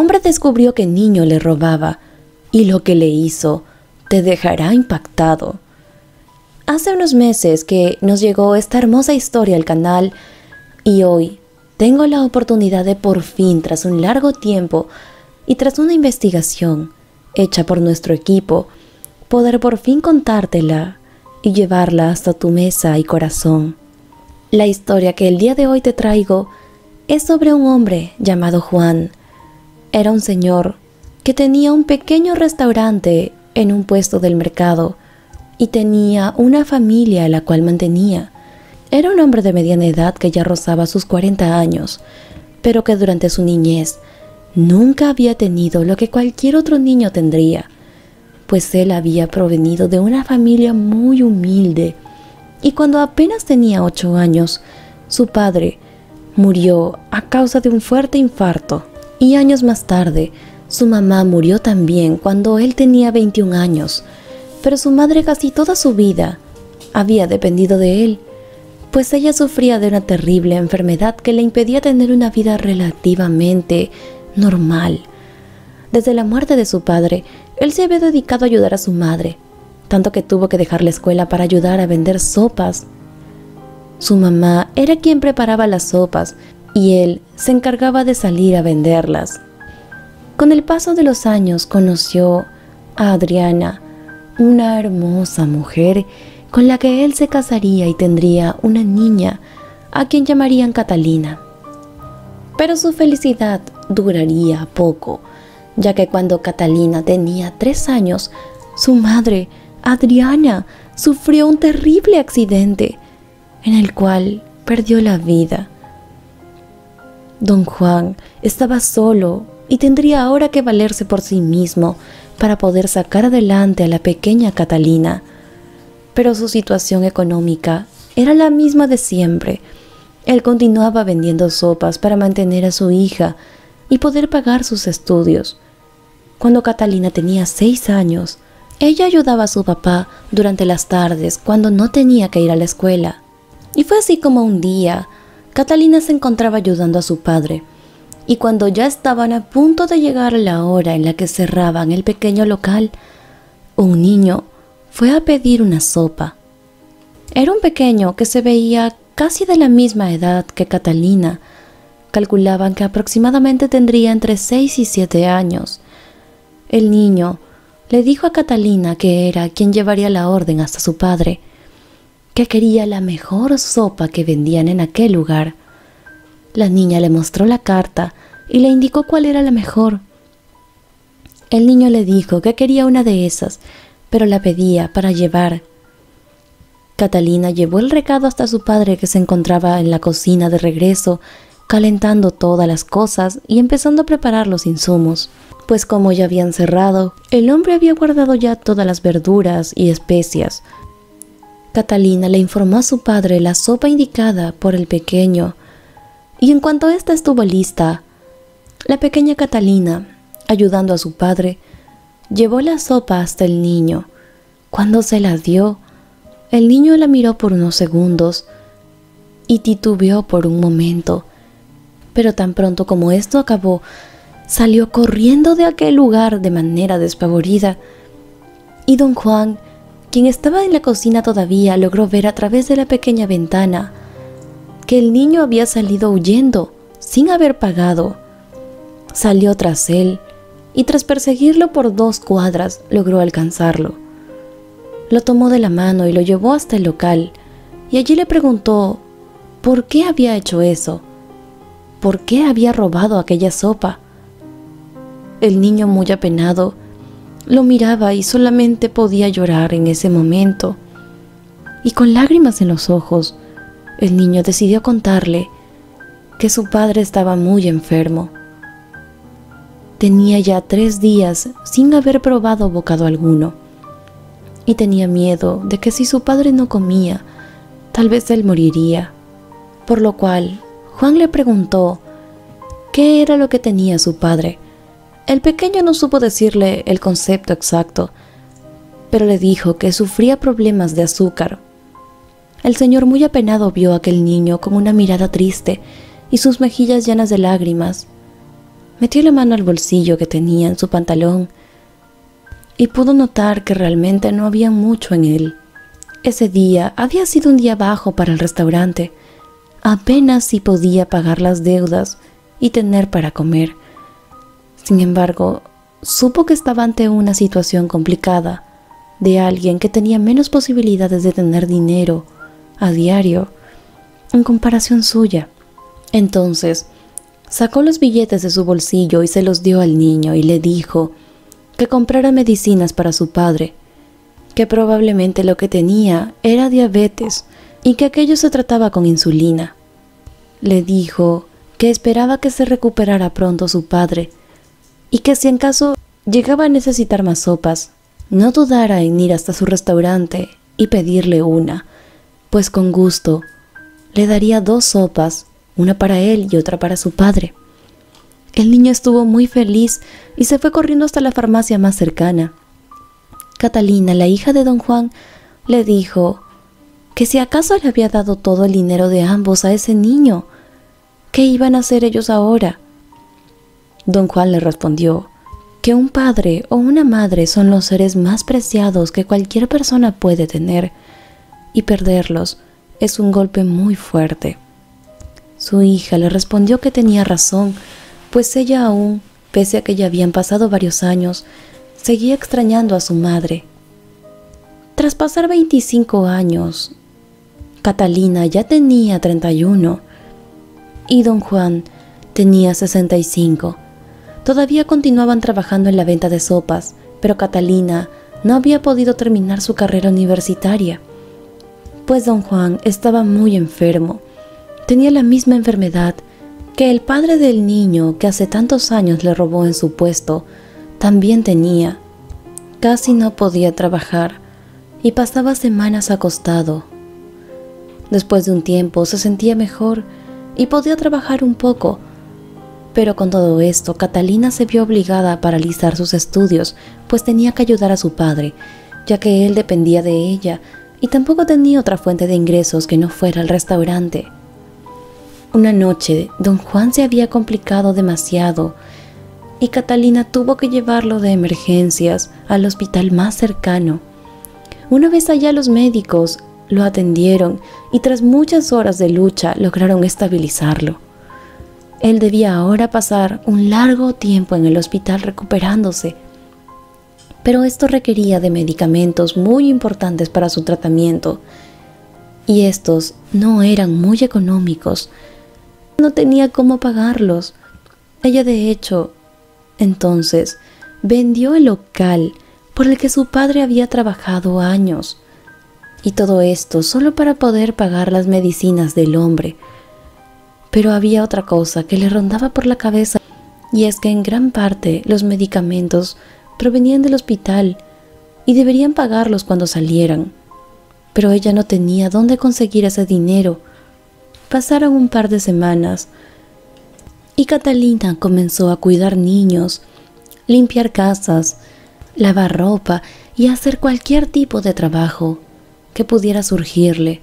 hombre descubrió que el niño le robaba y lo que le hizo te dejará impactado. Hace unos meses que nos llegó esta hermosa historia al canal y hoy tengo la oportunidad de por fin, tras un largo tiempo y tras una investigación hecha por nuestro equipo, poder por fin contártela y llevarla hasta tu mesa y corazón. La historia que el día de hoy te traigo es sobre un hombre llamado Juan. Era un señor que tenía un pequeño restaurante en un puesto del mercado y tenía una familia a la cual mantenía. Era un hombre de mediana edad que ya rozaba sus 40 años, pero que durante su niñez nunca había tenido lo que cualquier otro niño tendría, pues él había provenido de una familia muy humilde y cuando apenas tenía 8 años, su padre murió a causa de un fuerte infarto y años más tarde, su mamá murió también cuando él tenía 21 años, pero su madre casi toda su vida había dependido de él, pues ella sufría de una terrible enfermedad que le impedía tener una vida relativamente normal. Desde la muerte de su padre, él se había dedicado a ayudar a su madre, tanto que tuvo que dejar la escuela para ayudar a vender sopas. Su mamá era quien preparaba las sopas y él se encargaba de salir a venderlas. Con el paso de los años conoció a Adriana, una hermosa mujer con la que él se casaría y tendría una niña a quien llamarían Catalina. Pero su felicidad duraría poco, ya que cuando Catalina tenía 3 años, su madre, Adriana, sufrió un terrible accidente en el cual perdió la vida. Don Juan estaba solo y tendría ahora que valerse por sí mismo para poder sacar adelante a la pequeña Catalina. Pero su situación económica era la misma de siempre. Él continuaba vendiendo sopas para mantener a su hija y poder pagar sus estudios. Cuando Catalina tenía 6 años, ella ayudaba a su papá durante las tardes cuando no tenía que ir a la escuela. Y fue así como un día, Catalina se encontraba ayudando a su padre, y cuando ya estaban a punto de llegar a la hora en la que cerraban el pequeño local, un niño fue a pedir una sopa. Era un pequeño que se veía casi de la misma edad que Catalina. Calculaban que aproximadamente tendría entre 6 y 7 años. El niño le dijo a Catalina que era quien llevaría la orden hasta su padre, que quería la mejor sopa que vendían en aquel lugar. La niña le mostró la carta y le indicó cuál era la mejor. El niño le dijo que quería una de esas, pero la pedía para llevar. Catalina llevó el recado hasta su padre, que se encontraba en la cocina de regreso, calentando todas las cosas y empezando a preparar los insumos, pues como ya habían cerrado, el hombre había guardado ya todas las verduras y especias. Catalina le informó a su padre la sopa indicada por el pequeño, y en cuanto ésta estuvo lista, la pequeña Catalina, ayudando a su padre, llevó la sopa hasta el niño. Cuando se la dio, el niño la miró por unos segundos y titubeó por un momento, pero tan pronto como esto acabó, salió corriendo de aquel lugar de manera despavorida. Y don Juan, quien estaba en la cocina todavía, logró ver a través de la pequeña ventana que el niño había salido huyendo sin haber pagado. Salió tras él y tras perseguirlo por 2 cuadras logró alcanzarlo. Lo tomó de la mano y lo llevó hasta el local, y allí le preguntó por qué había hecho eso, por qué había robado aquella sopa. El niño, muy apenado, lo miraba y solamente podía llorar en ese momento. Y con lágrimas en los ojos, el niño decidió contarle que su padre estaba muy enfermo. Tenía ya 3 días sin haber probado bocado alguno, y tenía miedo de que si su padre no comía, tal vez él moriría. Por lo cual, Juan le preguntó qué era lo que tenía su padre. El pequeño no supo decirle el concepto exacto, pero le dijo que sufría problemas de azúcar. El señor, muy apenado, vio a aquel niño con una mirada triste y sus mejillas llenas de lágrimas. Metió la mano al bolsillo que tenía en su pantalón y pudo notar que realmente no había mucho en él. Ese día había sido un día bajo para el restaurante. Apenas si podía pagar las deudas y tener para comer. Sin embargo, supo que estaba ante una situación complicada de alguien que tenía menos posibilidades de tener dinero a diario en comparación suya. Entonces, sacó los billetes de su bolsillo y se los dio al niño y le dijo que comprara medicinas para su padre, que probablemente lo que tenía era diabetes y que aquello se trataba con insulina. Le dijo que esperaba que se recuperara pronto su padre y que si en caso llegaba a necesitar más sopas, no dudara en ir hasta su restaurante y pedirle una, pues con gusto le daría 2 sopas, una para él y otra para su padre. El niño estuvo muy feliz y se fue corriendo hasta la farmacia más cercana. Catalina, la hija de don Juan, le dijo que si acaso le había dado todo el dinero de ambos a ese niño, ¿qué iban a hacer ellos ahora? Don Juan le respondió que un padre o una madre son los seres más preciados que cualquier persona puede tener, y perderlos es un golpe muy fuerte. Su hija le respondió que tenía razón, pues ella aún, pese a que ya habían pasado varios años, seguía extrañando a su madre. Tras pasar 25 años, Catalina ya tenía 31 y don Juan tenía 65. Todavía continuaban trabajando en la venta de sopas, pero Catalina no había podido terminar su carrera universitaria, pues don Juan estaba muy enfermo. Tenía la misma enfermedad que el padre del niño que hace tantos años le robó en su puesto también tenía. Casi no podía trabajar y pasaba semanas acostado. Después de un tiempo se sentía mejor y podía trabajar un poco, pero con todo esto Catalina se vio obligada a paralizar sus estudios, pues tenía que ayudar a su padre, ya que él dependía de ella y tampoco tenía otra fuente de ingresos que no fuera el restaurante. Una noche, don Juan se había complicado demasiado y Catalina tuvo que llevarlo de emergencias al hospital más cercano. Una vez allá los médicos lo atendieron y tras muchas horas de lucha lograron estabilizarlo. Él debía ahora pasar un largo tiempo en el hospital recuperándose, pero esto requería de medicamentos muy importantes para su tratamiento y estos no eran muy económicos. No tenía cómo pagarlos. Ella de hecho, entonces, vendió el local por el que su padre había trabajado años. Y todo esto solo para poder pagar las medicinas del hombre. Pero había otra cosa que le rondaba por la cabeza, y es que en gran parte los medicamentos provenían del hospital y deberían pagarlos cuando salieran. Pero ella no tenía dónde conseguir ese dinero. Pasaron un par de semanas y Catalina comenzó a cuidar niños, limpiar casas, lavar ropa y hacer cualquier tipo de trabajo que pudiera surgirle.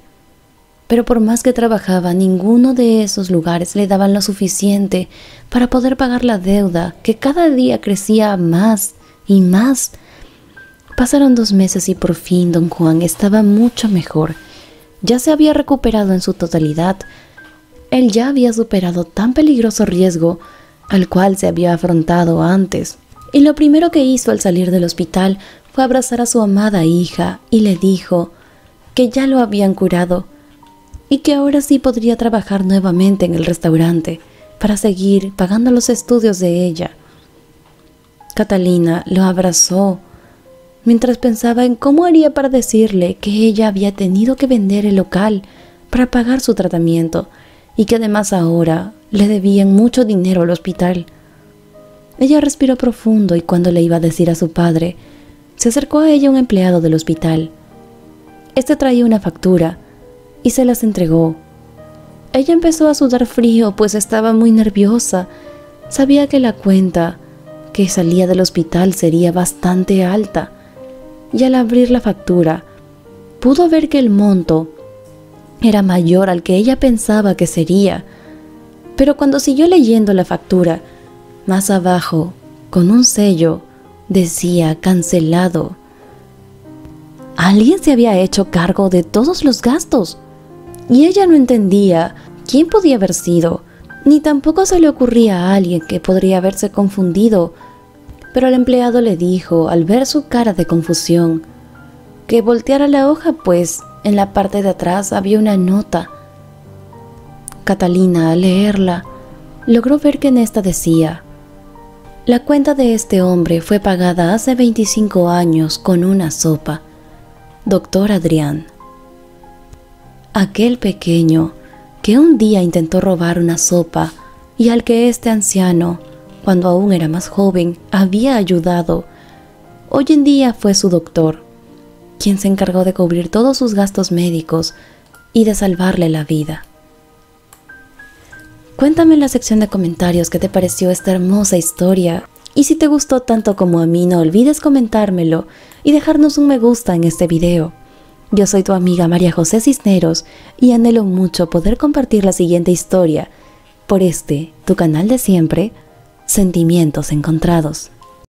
Pero por más que trabajaba, ninguno de esos lugares le daban lo suficiente para poder pagar la deuda, que cada día crecía más y más. Pasaron 2 meses y por fin don Juan estaba mucho mejor. Ya se había recuperado en su totalidad. Él ya había superado tan peligroso riesgo al cual se había afrontado antes. Y lo primero que hizo al salir del hospital fue abrazar a su amada hija y le dijo que ya lo habían curado y que ahora sí podría trabajar nuevamente en el restaurante para seguir pagando los estudios de ella. Catalina lo abrazó mientras pensaba en cómo haría para decirle que ella había tenido que vender el local para pagar su tratamiento y que además ahora le debían mucho dinero al hospital. Ella respiró profundo y cuando le iba a decir a su padre, se acercó a ella un empleado del hospital. Este traía una factura y se las entregó. Ella empezó a sudar frío, pues estaba muy nerviosa. Sabía que la cuenta que salía del hospital sería bastante alta, y al abrir la factura, pudo ver que el monto era mayor al que ella pensaba que sería. Pero cuando siguió leyendo la factura, Más abajo, con un sello, decía cancelado. Alguien se había hecho cargo de todos los gastos y ella no entendía quién podía haber sido, ni tampoco se le ocurría a alguien que podría haberse confundido. Pero el empleado le dijo, al ver su cara de confusión, que volteara la hoja, pues en la parte de atrás había una nota. Catalina, al leerla, logró ver que en esta decía: la cuenta de este hombre fue pagada hace 25 años con una sopa. Doctor Adrián. Aquel pequeño que un día intentó robar una sopa y al que este anciano, cuando aún era más joven, había ayudado, hoy en día fue su doctor, quien se encargó de cubrir todos sus gastos médicos y de salvarle la vida. Cuéntame en la sección de comentarios qué te pareció esta hermosa historia. Y si te gustó tanto como a mí, no olvides comentármelo y dejarnos un me gusta en este video. Yo soy tu amiga María José Cisneros y anhelo mucho poder compartir la siguiente historia por tu canal de siempre, Sentimientos Encontrados.